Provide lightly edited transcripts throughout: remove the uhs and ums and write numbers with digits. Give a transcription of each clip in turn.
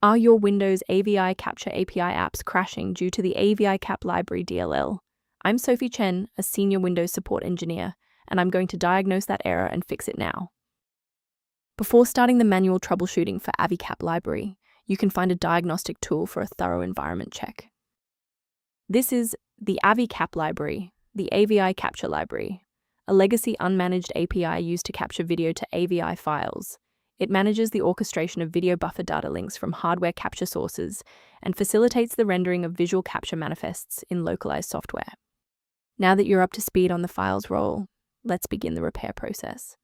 Are your Windows AVI Capture API apps crashing due to the AVI Cap Library DLL? I'm Sophie Chen, a senior Windows support engineer, and I'm going to diagnose that error and fix it now. Before starting the manual troubleshooting for Avicap Library, you can find a diagnostic tool for a thorough environment check. This is the Avicap Library, the AVI Capture Library, a legacy unmanaged API used to capture video to AVI files. It manages the orchestration of video buffer data links from hardware capture sources and facilitates the rendering of visual capture manifests in localized software. Now that you're up to speed on the file's role, let's begin the repair process.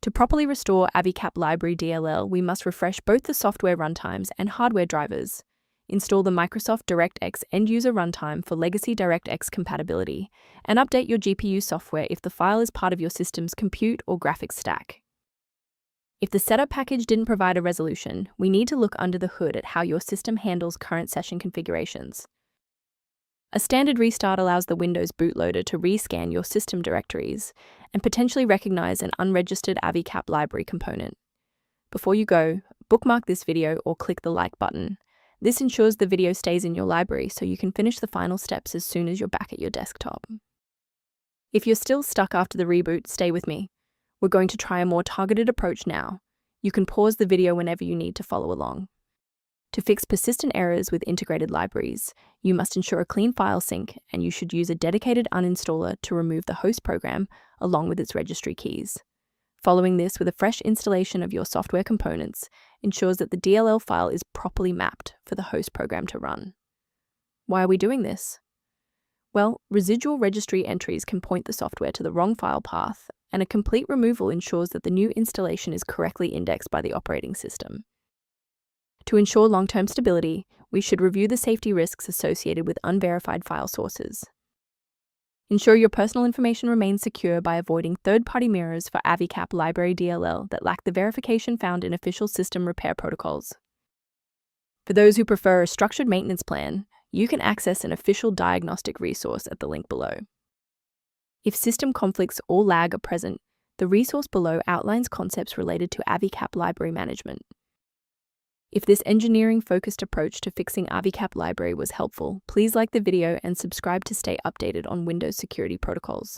To properly restore Avicap Library DLL, we must refresh both the software runtimes and hardware drivers, install the Microsoft DirectX end-user runtime for legacy DirectX compatibility, and update your GPU software if the file is part of your system's compute or graphics stack. If the setup package didn't provide a resolution, we need to look under the hood at how your system handles current session configurations. A standard restart allows the Windows bootloader to rescan your system directories and potentially recognize an unregistered Avicap library component. Before you go, bookmark this video or click the like button. This ensures the video stays in your library so you can finish the final steps as soon as you're back at your desktop. If you're still stuck after the reboot, stay with me. We're going to try a more targeted approach now. You can pause the video whenever you need to follow along. To fix persistent errors with integrated libraries, you must ensure a clean file sync, and you should use a dedicated uninstaller to remove the host program along with its registry keys. Following this with a fresh installation of your software components ensures that the DLL file is properly mapped for the host program to run. Why are we doing this? Well, residual registry entries can point the software to the wrong file path, and a complete removal ensures that the new installation is correctly indexed by the operating system. To ensure long-term stability, we should review the safety risks associated with unverified file sources. Ensure your personal information remains secure by avoiding third-party mirrors for Avicap Library DLL that lack the verification found in official system repair protocols. For those who prefer a structured maintenance plan, you can access an official diagnostic resource at the link below. If system conflicts or lag are present, the resource below outlines concepts related to Avicap library management. If this engineering-focused approach to fixing Avicap library was helpful, please like the video and subscribe to stay updated on Windows security protocols.